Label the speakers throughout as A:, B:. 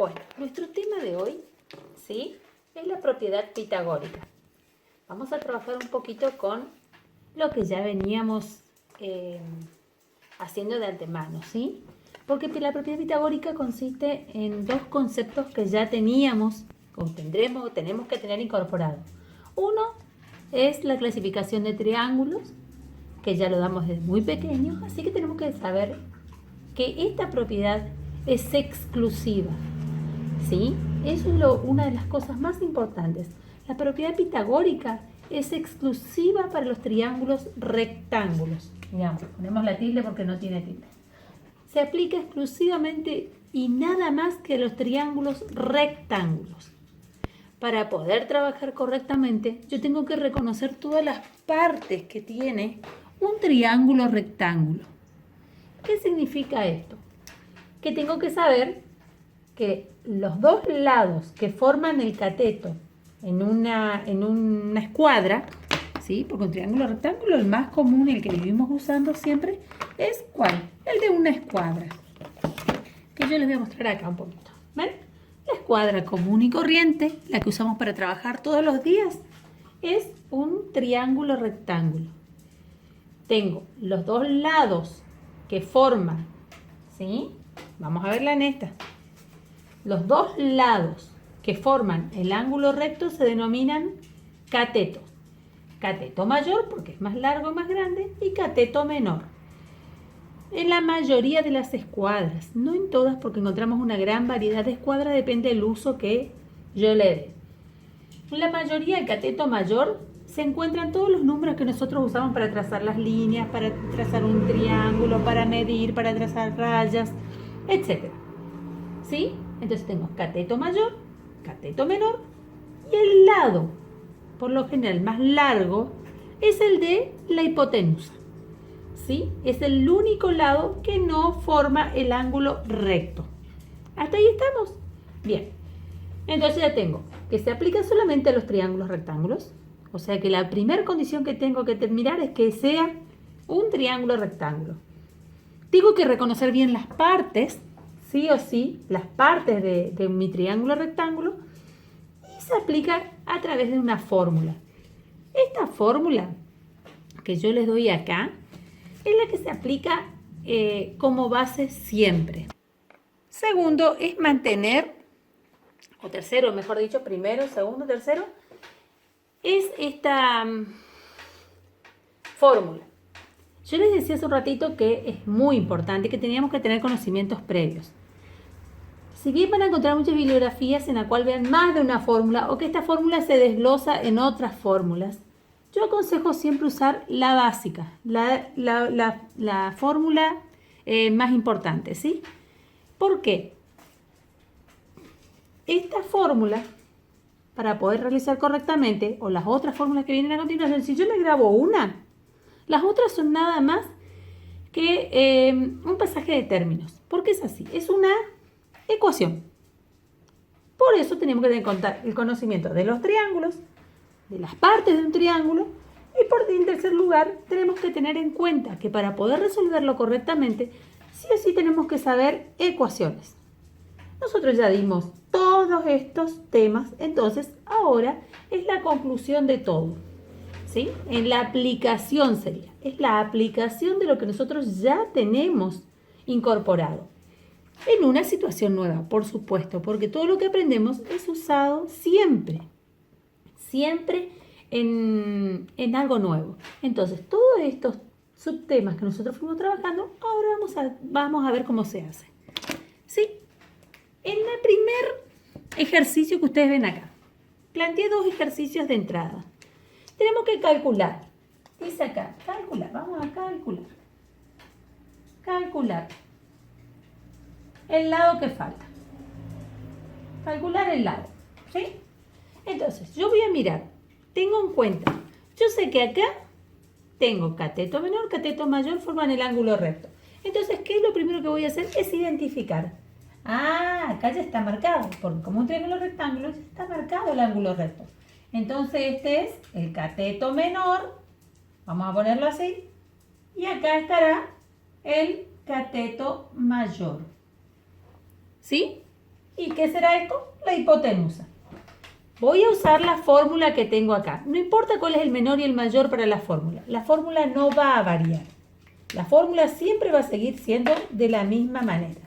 A: Bueno, nuestro tema de hoy, ¿sí?, es la propiedad pitagórica. Vamos a trabajar un poquito con lo que ya veníamos haciendo de antemano, ¿sí? Porque la propiedad pitagórica consiste en dos conceptos que ya teníamos, o tenemos que tener incorporados. Uno es la clasificación de triángulos, que ya lo damos desde muy pequeños, así que tenemos que saber que esta propiedad es exclusiva, ¿sí? Eso es una de las cosas más importantes. La propiedad pitagórica es exclusiva para los triángulos rectángulos. Digamos, ponemos la tilde porque no tiene tilde. Se aplica exclusivamente y nada más que a los triángulos rectángulos. Para poder trabajar correctamente, yo tengo que reconocer todas las partes que tiene un triángulo rectángulo. ¿Qué significa esto? Que tengo que saber que los dos lados que forman el cateto en una escuadra, ¿sí? Porque un triángulo rectángulo, el más común, el que vivimos usando siempre, es ¿cuál? El de una escuadra. Que yo les voy a mostrar acá un poquito. ¿Ven? La escuadra común y corriente, la que usamos para trabajar todos los días, es un triángulo rectángulo. Tengo los dos lados que forman, ¿sí? Vamos a verla en esta. Los dos lados que forman el ángulo recto se denominan catetos. Cateto mayor porque es más largo y más grande, y cateto menor. En la mayoría de las escuadras, no en todas porque encontramos una gran variedad de escuadras, depende del uso que yo le dé. En la mayoría del cateto mayor se encuentran todos los números que nosotros usamos para trazar las líneas, para trazar un triángulo, para medir, para trazar rayas, etc. ¿Sí? Entonces tengo cateto mayor, cateto menor, y el lado, por lo general más largo, es el de la hipotenusa. ¿Sí? Es el único lado que no forma el ángulo recto. ¿Hasta ahí estamos? Bien. Entonces ya tengo que se aplica solamente a los triángulos rectángulos. O sea que la primera condición que tengo que mirar es que sea un triángulo rectángulo. Tengo que reconocer bien las partes, sí o sí, las partes de mi triángulo rectángulo, y se aplica a través de una fórmula. Esta fórmula que yo les doy acá es la que se aplica como base siempre. Segundo es mantener, o tercero, mejor dicho, primero, segundo, tercero, es esta fórmula. Yo les decía hace un ratito que es muy importante que teníamos que tener conocimientos previos. Si bien van a encontrar muchas bibliografías en la cual vean más de una fórmula o que esta fórmula se desglosa en otras fórmulas, yo aconsejo siempre usar la básica, la fórmula más importante, ¿sí? ¿Por qué? Esta fórmula, para poder realizar correctamente, o las otras fórmulas que vienen a continuación, si yo me grabo una, las otras son nada más que un pasaje de términos. ¿Por qué es así? Es una ecuación. Por eso tenemos que tener el conocimiento de los triángulos, de las partes de un triángulo, y en tercer lugar tenemos que tener en cuenta que para poder resolverlo correctamente, sí o sí tenemos que saber ecuaciones. Nosotros ya dimos todos estos temas, entonces ahora es la conclusión de todo, ¿sí? En la aplicación sería, es la aplicación de lo que nosotros ya tenemos incorporado. En una situación nueva, por supuesto, porque todo lo que aprendemos es usado siempre en algo nuevo. Entonces, todos estos subtemas que nosotros fuimos trabajando, ahora vamos a ver cómo se hace. ¿Sí? En el primer ejercicio que ustedes ven acá, planteé dos ejercicios de entrada. Tenemos que calcular. Dice acá, calcular. Vamos a calcular. Calcular el lado que falta. Calcular el lado. ¿Sí? Entonces, yo voy a mirar. Tengo en cuenta. Yo sé que acá tengo cateto menor, cateto mayor, forman el ángulo recto. Entonces, ¿qué es lo primero que voy a hacer? Es identificar. Ah, acá ya está marcado, porque como un triángulo rectángulo ya está marcado el ángulo recto. Entonces este es el cateto menor, vamos a ponerlo así, y acá estará el cateto mayor. ¿Sí? ¿Y qué será esto? La hipotenusa. Voy a usar la fórmula que tengo acá. No importa cuál es el menor y el mayor para la fórmula no va a variar. La fórmula siempre va a seguir siendo de la misma manera.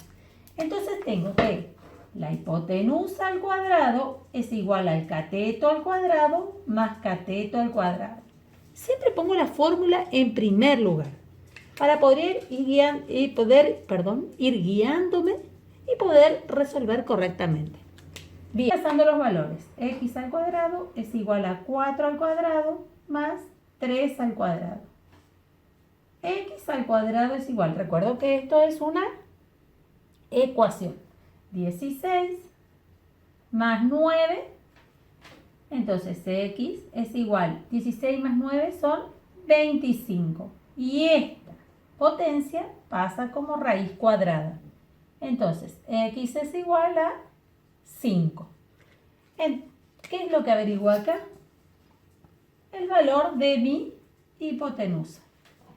A: Entonces tengo que la hipotenusa al cuadrado es igual al cateto al cuadrado más cateto al cuadrado. Siempre pongo la fórmula en primer lugar para poder ir guiándome y poder resolver correctamente. Bien, pasando los valores. X al cuadrado es igual a 4 al cuadrado más 3 al cuadrado. X al cuadrado es igual, recuerdo que esto es una ecuación. 16 más 9, entonces X es igual, 16 más 9 son 25. Y esta potencia pasa como raíz cuadrada. Entonces, X es igual a 5. ¿Qué es lo que averiguo acá? El valor de mi hipotenusa.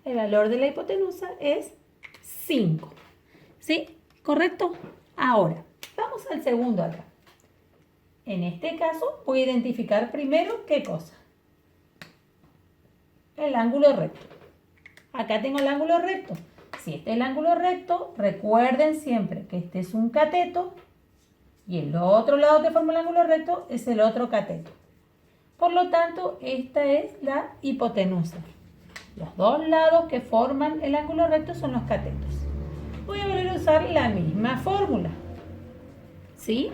A: El valor de la hipotenusa es 5. ¿Sí? ¿Correcto? Ahora, vamos al segundo acá. En este caso, voy a identificar primero, ¿qué cosa? El ángulo recto. Acá tengo el ángulo recto. Si este es el ángulo recto, recuerden siempre que este es un cateto y el otro lado que forma el ángulo recto es el otro cateto. Por lo tanto, esta es la hipotenusa. Los dos lados que forman el ángulo recto son los catetos. Voy a volver a usar la misma fórmula. ¿Sí?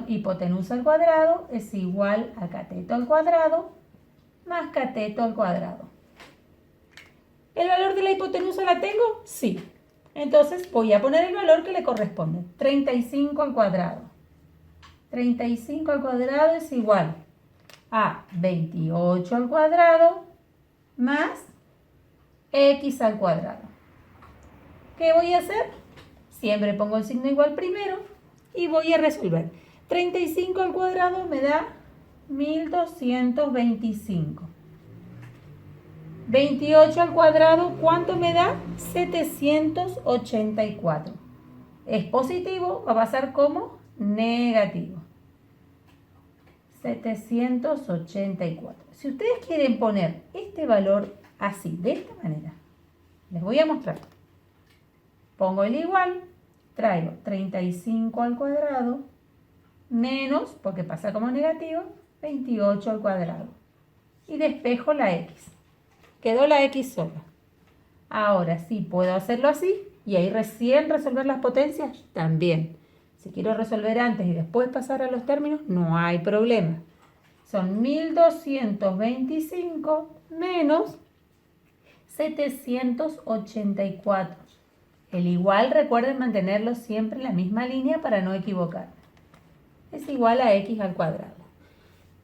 A: Hipotenusa al cuadrado es igual a cateto al cuadrado más cateto al cuadrado. ¿El valor de la hipotenusa la tengo? Sí. Entonces voy a poner el valor que le corresponde. 35 al cuadrado. 35 al cuadrado es igual a 28 al cuadrado más x al cuadrado. ¿Qué voy a hacer? Siempre pongo el signo igual primero y voy a resolver. 35 al cuadrado me da 1225. 28 al cuadrado, ¿cuánto me da? 784. Es positivo, va a pasar como negativo. 784. Si ustedes quieren poner este valor así, de esta manera, les voy a mostrar. Pongo el igual, traigo 35 al cuadrado menos, porque pasa como negativo, 28 al cuadrado. Y despejo la x. Quedó la x sola. Ahora sí puedo hacerlo así y ahí recién resolver las potencias también. Si quiero resolver antes y después pasar a los términos, no hay problema. Son 1225 menos 784. El igual, recuerden mantenerlo siempre en la misma línea para no equivocar. Es igual a x al cuadrado.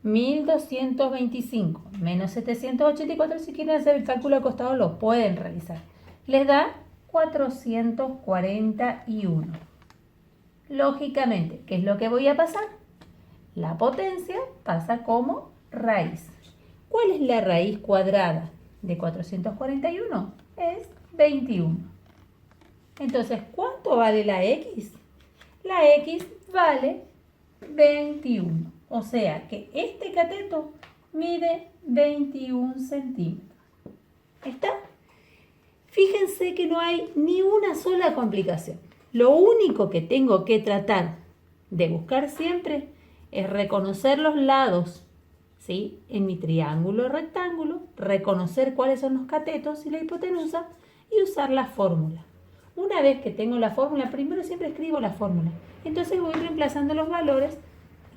A: 1225 menos 784, si quieren hacer el cálculo al costado lo pueden realizar. Les da 441. Lógicamente, ¿qué es lo que voy a pasar? La potencia pasa como raíz. ¿Cuál es la raíz cuadrada de 441? Es 21. Entonces, ¿cuánto vale la x? La x vale 21. O sea que este cateto mide 21 centímetros. ¿Está? Fíjense que no hay ni una sola complicación. Lo único que tengo que tratar de buscar siempre es reconocer los lados, ¿sí? En mi triángulo rectángulo, reconocer cuáles son los catetos y la hipotenusa y usar la fórmula. Una vez que tengo la fórmula, primero siempre escribo la fórmula. Entonces voy reemplazando los valores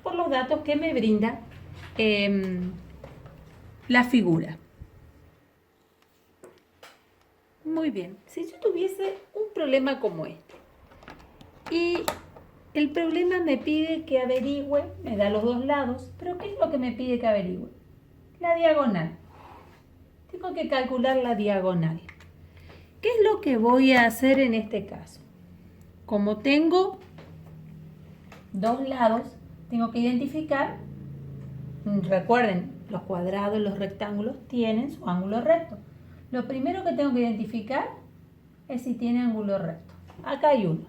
A: por los datos que me brinda la figura. Muy bien, si yo tuviese un problema como este y el problema me pide que averigüe, me da los dos lados, pero ¿qué es lo que me pide que averigüe? La diagonal. Tengo que calcular la diagonal. ¿Qué es lo que voy a hacer en este caso? Como tengo dos lados, tengo que identificar, recuerden, los cuadrados, los rectángulos tienen su ángulo recto. Lo primero que tengo que identificar es si tiene ángulo recto. Acá hay uno.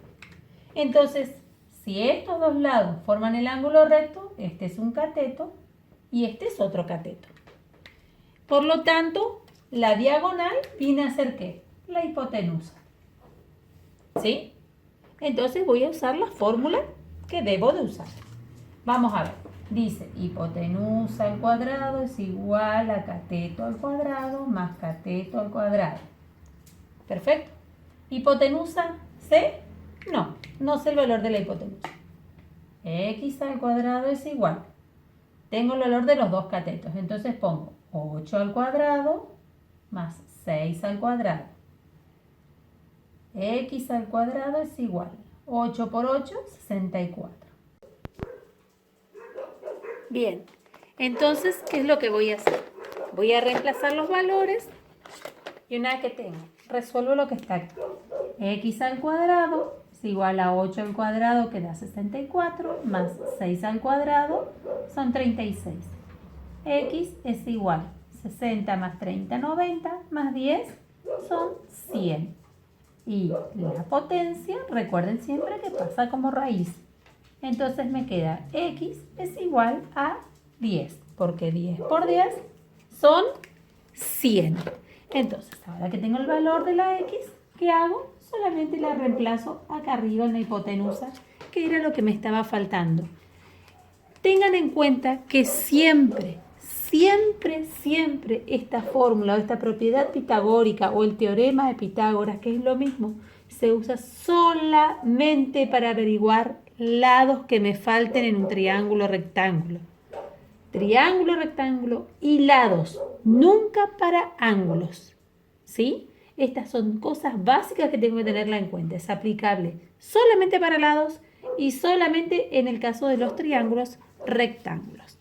A: Entonces, si estos dos lados forman el ángulo recto, este es un cateto y este es otro cateto. Por lo tanto, la diagonal viene a ser ¿qué? La hipotenusa. ¿Sí? Entonces voy a usar la fórmula que debo de usar. Vamos a ver. Dice, hipotenusa al cuadrado es igual a cateto al cuadrado más cateto al cuadrado. Perfecto. ¿Hipotenusa sé? No, no sé el valor de la hipotenusa. X al cuadrado es igual. Tengo el valor de los dos catetos, entonces pongo 8 al cuadrado más 6 al cuadrado. X al cuadrado es igual. 8 por 8, 64. Bien, entonces, ¿qué es lo que voy a hacer? Voy a reemplazar los valores y una vez que tengo, resuelvo lo que está aquí. X al cuadrado es igual a 8 al cuadrado que da 64 más 6 al cuadrado son 36. X es igual 60 más 30, 90 más 10 son 100. Y la potencia, recuerden siempre que pasa como raíz. Entonces me queda X es igual a 10, porque 10 por 10 son 100. Entonces, ahora que tengo el valor de la X, ¿qué hago? Solamente la reemplazo acá arriba en la hipotenusa, que era lo que me estaba faltando. Tengan en cuenta que siempre esta fórmula o esta propiedad pitagórica o el teorema de Pitágoras, que es lo mismo, se usa solamente para averiguar lados que me falten en un triángulo rectángulo. Triángulo, rectángulo y lados, nunca para ángulos. ¿Sí? Estas son cosas básicas que tengo que tenerla en cuenta. Es aplicable solamente para lados y solamente en el caso de los triángulos rectángulos.